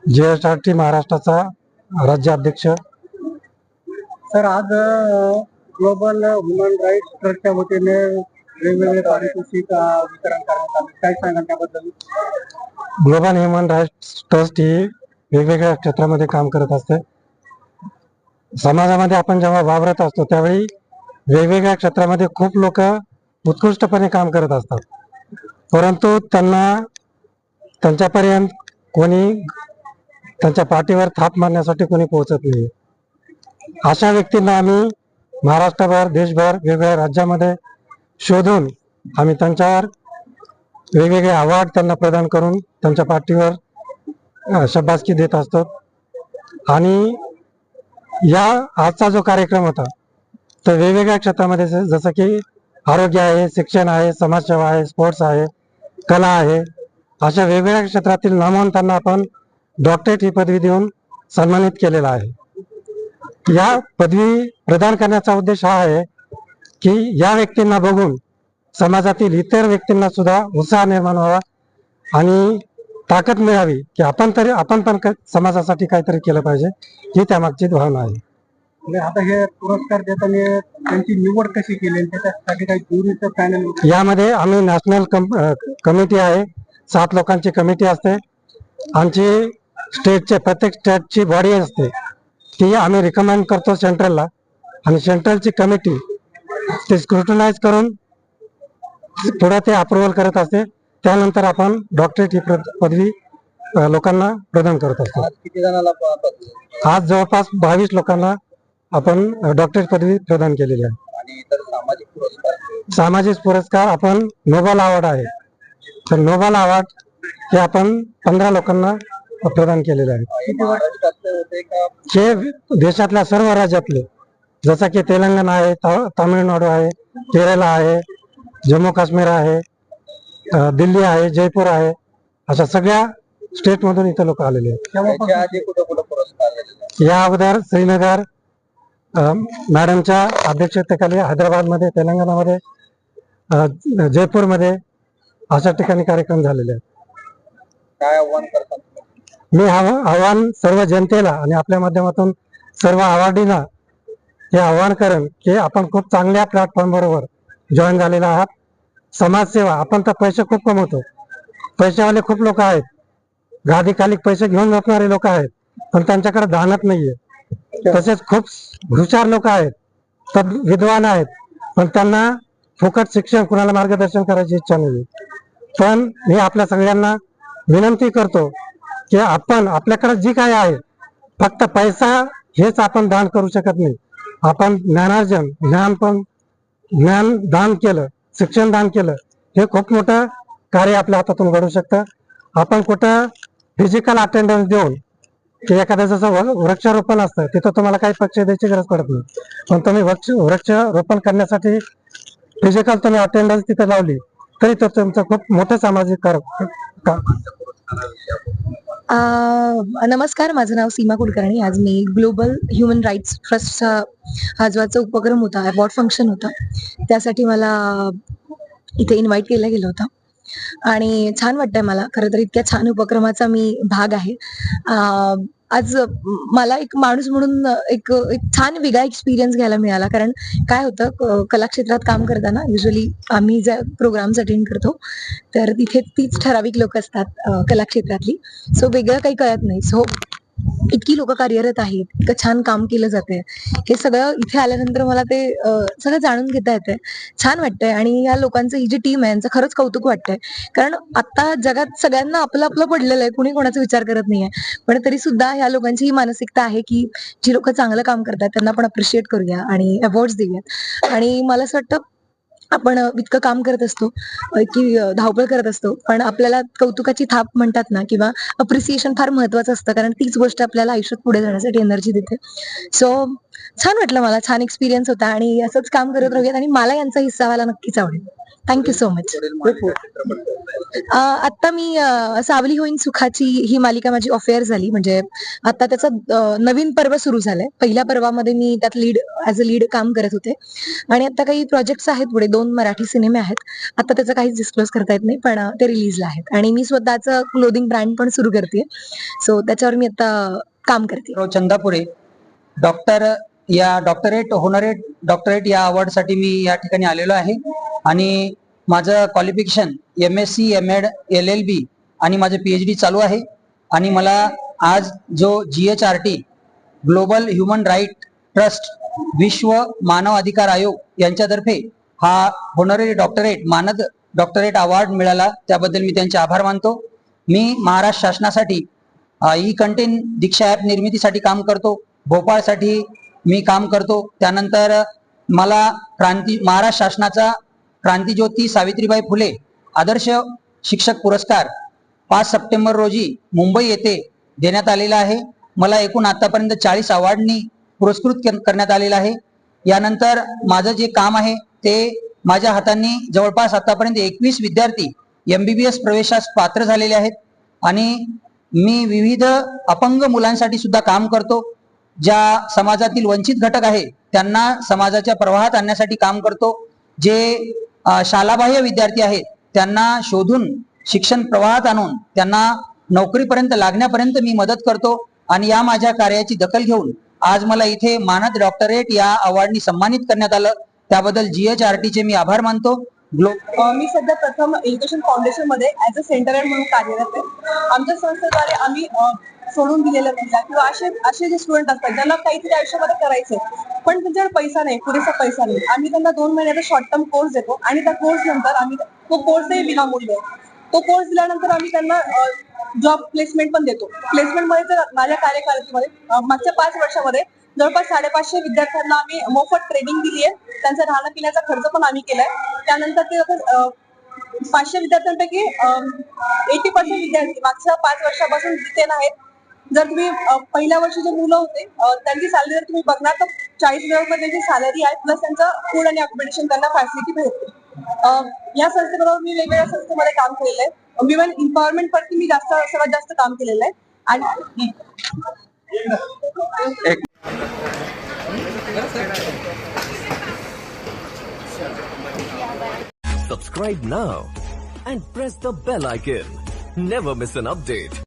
GSRT महाराष्ट्राचा राज्याध्यक्ष। Sir, आज global human rights ट्रस्टच्या वतीने वेगवेगळे पारितोषिक वितरण करण्यात आले, काय सांगाल त्याबद्दल? ग्लोबल ह्युमन राईट्स ट्रस्ट ही वेगवेगळ्या क्षेत्रामध्ये काम करत असते। समाजामध्ये आपण जेव्हा वावरत असतो त्यावेळी वेगवेगळ्या क्षेत्रामध्ये खूप लोक उत्कृष्टपणे काम करत असतात, परंतु त्यांना त्यांच्यापर्यंत कोणी त्यांच्या पाठीवर थाप मारण्यासाठी कोणी पोहोचत नाही। अशा व्यक्तींना आम्ही महाराष्ट्रभर, देशभर, वेगवेगळ्या राज्यामध्ये शोधून आम्ही त्यांच्यावर वेगवेगळे अवॉर्ड त्यांना प्रदान करून त्यांच्या पाठीवर शाबासकी देत असतो। आणि या आजचा जो कार्यक्रम होता तर वेगवेगळ्या क्षेत्रामध्ये जसं की आरोग्य आहे, शिक्षण आहे, समाजसेवा आहे, स्पोर्ट्स आहे, कला आहे, अशा वेगवेगळ्या क्षेत्रातील नामवंतांना आपण डॉक्टरेट ही पदवी देऊन सन्मानित केलेला आहे। या पदवी प्रदान करण्याचा उद्देश हा आहे की या व्यक्तींना बघून समाजातील इतर व्यक्तींना सुद्धा उत्साह निर्माण व्हावा आणि ताकद मिळावी की आपण पण समाजासाठी काहीतरी केलं पाहिजे, ही त्यामागची भावना आहे। आता हे पुरस्कार देताना त्यांची निवड कशी केली, त्याच्यासाठी काही ज्युरीचं पॅनल? यामध्ये आम्ही नॅशनल कमिटी आहे, 7 लोकांची कमिटी असते। आमची स्टेटचे प्रत्येक स्टेटची बॉडी असते, ती आम्ही रिकमेंड करतो सेंट्रलला, आणि सेंट्रलची कमिटी ते स्क्रुटनाइज करून पुढे ते अप्रुव्हल करत असते। त्यानंतर आपण डॉक्टरेट ही पदवी लोकांना प्रदान करत असतो। किती जणांना? आज जवळपास 22 लोकांना आपण डॉक्टरेट पदवी प्रदान केलेली आहे। आणि इतर सामाजिक पुरस्कार? सामाजिक पुरस्कार आपण नोबल अवॉर्ड आहे, तर नोबल अवॉर्ड हे आपण 15 लोकांना प्रदान केलेले आहे। हे देशातल्या सर्व राज्यातले, जसं की तेलंगणा आहे, तामिळनाडू आहे, केरळ आहे, जम्मू काश्मीर आहे, दिल्ली आहे, जयपूर आहे, अशा सगळ्या स्टेट मधून इथे लोक आलेले आहेत। या अगोदर श्रीनगर मॅडमच्या अध्यक्षतेखाली हैदराबादमध्ये, तेलंगणामध्ये, जयपूरमध्ये अशा ठिकाणी कार्यक्रम झालेले आहेत। काय आव्हान करतात? मी आव्हान सर्व जनतेला आणि आपल्या माध्यमातून सर्व अवॉर्डींना हे आव्हान करेन की आपण खूप चांगल्या प्लॅटफॉर्म बरोबर जॉईन झालेला आहात। समाजसेवा, आपण तर पैसे खूप कमवतो, पैशावाले खूप लोक आहेत, गादी खाली पैसे घेऊन जाणारे लोक आहेत, पण त्यांच्याकडे दानत नाहीये। तसेच खूप हुशार लोक आहेत, तर विद्वान आहेत, पण त्यांना फुकट शिक्षण, कुणाला मार्गदर्शन करायची इच्छा नाही। पण मी आपल्या सगळ्यांना विनंती करतो की आपण आपल्याकडे जी काय आहे, फक्त पैसा हेच आपण दान करू शकत नाही। आपण ज्ञानार्जन, ज्ञान दान केलं, शिक्षण दान केलं, हे खूप मोठं कार्य आपल्या हातातून घडू शकतं। आपण कुठं फिजिकल अटेंडन्स देऊन की एखाद्या जसं वृक्षारोपण असतं, तिथं तुम्हाला काही पैसे द्यायची गरज पडत नाही, पण तुम्ही वृक्षारोपण करण्यासाठी फिजिकल तुम्ही अटेंडन्स तिथे लावली तरी तो तुमचं खूप मोठं सामाजिक काम। नमस्कार, माझं नाव सीमा कुलकर्णी। आज मी ग्लोबल ह्युमन राईट्स ट्रस्टचा हा जो आजचा उपक्रम होता, अवॉर्ड फंक्शन होता, त्यासाठी मला इथे इन्व्हाइट केलं गेलं होतं आणि छान वाटतंय मला। खरं तर इतक्या छान उपक्रमाचा मी भाग आहे। आज मला एक माणूस म्हणून एक छान वेगळा एक्सपिरियन्स घ्यायला मिळाला, कारण काय होतं, कला क्षेत्रात काम करताना युजली आम्ही जे प्रोग्राम्स अटेंड करतो तर तिथे तीच ठराविक लोक असतात कला क्षेत्रातली, सो वेगळं काही कळत नाही। सो इतकी लोक कार्यरत आहेत, इतकं छान काम केलं जातंय, हे सगळं इथे आल्यानंतर मला ते सगळं जाणून घेता येतंय, छान वाटतंय। आणि या लोकांचं, ही जी टीम आहे, यांचं खरंच कौतुक वाटतंय, कारण आता जगात सगळ्यांना आपलं आपलं पडलेलं आहे, कुणी कोणाचा विचार करत नाहीये, पण तरी सुद्धा ह्या लोकांची ही मानसिकता आहे की जी लोक चांगलं काम करतात त्यांना आपण अप्रिशिएट करूया आणि अवॉर्ड्स देऊयात। आणि मला असं वाटतं, आपण इतकं काम करत असतो, की धावपळ करत असतो, पण आपल्याला कौतुकाची थाप म्हणतात ना, किंवा अप्रिसिएशन फार महत्वाचं असतं, कारण तीच गोष्ट आपल्याला आयुष्यात पुढे जाण्यासाठी एनर्जी देते। सो छान वाटलं मला, छान एक्सपिरियन्स होता आणि असंच काम करत राहूयात आणि मला यांचा हिस्सा व्हायला नक्कीच आवडेल. Thank you so much. आता मी सावली होईन सुखाची ही मालिका माझी ऑफेअर झाली, म्हणजे आता त्याचा नवीन पर्व सुरू झालाय. पहिल्या पर्वामध्ये मी त्यात ऍज अ लीड काम करत होते आणि आता काही प्रोजेक्ट्स आहेत पुढे, 2 मराठी सिनेमे आहेत. आता त्याचं काहीच डिस्क्लोज करता येत नाही, पण ते रिलीजला आहेत आणि मी स्वतःचं क्लोदिंग ब्रँड पण सुरू करते. सो त्याच्यावर मी आता काम करते. चंदापुरे डॉक्टरेट या अवॉर्डसाठी मी या ठिकाणी आलेलो आहे आणि माझं क्वालिफिकेशन MSc MAd LLB आणि माझं PhD चालू आहे आणि मला आज जो GHRT global human right trust विश्व मानव अधिकार आयोग यांच्यातर्फे हा होनररी डॉक्टरेट मानद डॉक्टरेट अवॉर्ड मिळाला, त्याबद्दल मी त्यांचे आभार मानतो. मी महाराष्ट्र शासनासाठी ई कंटेन दीक्षा ऍप निर्मितीसाठी काम करतो, भोपाळसाठी मी काम करतो. त्यानंतर मला महाराष्ट्र शासनाचा क्रांतीज्योती सावित्रीबाई फुले आदर्श शिक्षक पुरस्कार 5 सप्टेंबर रोजी मुंबई येथे देण्यात आलेला आहे. मला एकूण आतापर्यंत 40 अवॉर्डनी पुरस्कृत करण्यात आलेला आहे. यानंतर माझं जे काम आहे ते माझ्या हातांनी जवळपास आतापर्यंत 21 विद्यार्थी MBBS प्रवेशास पात्र झालेले आहेत आणि मी विविध अपंग मुलांसाठी सुद्धा काम करतो. ज्या समाजातील वंचित घटक आहे त्यांना समाजाच्या प्रवाहात आणण्यासाठी काम करतो. जे शालाबाह्य विद्यार्थी आहेत त्यांना शोधून शिक्षण प्रवाहात आणून त्यांना नोकरीपर्यंत लागण्यापर्यंत मी मदत करतो आणि या माझ्या कार्याची दखल घेऊन आज मला इथे मानद डॉक्टरेट या अवॉर्डनी सन्मानित करण्यात आलं. त्याबद्दल GHRT चे मी आभार मानतो. मी सध्या प्रथम एज्युकेशन फाउंडेशन मध्ये ऍज अ सेंटर हेड म्हणून कार्यरत आहे. आमच्या संस्थेद्वारे आम्ही सोडून दिलेल्या महिला किंवा असे जे स्टुडंट असतात ज्यांना काहीतरी आयुष्यामध्ये करायचंय पण त्यांच्याकडे पैसा नाही, पुरेसा पैसा नाही, आम्ही त्यांना 2 महिन्याचा शॉर्ट टर्म कोर्स देतो आणि त्या कोर्स नंतर आम्ही तो कोर्सही विनामूल्य आहे. तो कोर्स दिल्यानंतर आम्ही त्यांना जॉब प्लेसमेंट पण देतो. प्लेसमेंट मध्ये तर माझ्या कार्यकाळामध्ये मागच्या 5 वर्षामध्ये जवळपास 550 विद्यार्थ्यांना आम्ही मोफत ट्रेनिंग दिली आहे. त्यांचा राहणं पिण्याचा खर्च पण आम्ही केलाय. त्यानंतर ते 500 विद्यार्थ्यांपैकी 80% विद्यार्थी मागच्या 5 वर्षापासून रिटेन आहेत. जर तुम्ही पहिल्या वर्षी जे मुलं होते त्यांची सॅलरी जर तुम्ही बघणार तर 40,000 रुपये त्यांची सॅलरी आहे, प्लस त्यांचं फूड आणि अकोमोडेशन त्यांना फॅसिलिटी भेटते. या संस्थेबरोबर मी वेगवेगळ्या संस्थेमध्ये काम केलेलं आहे. विमेन एम्पॉवरमेंट वरती मी सर्वात जास्त काम केलेलं आहे आणि Subscribe now and press the bell icon. Never miss an update.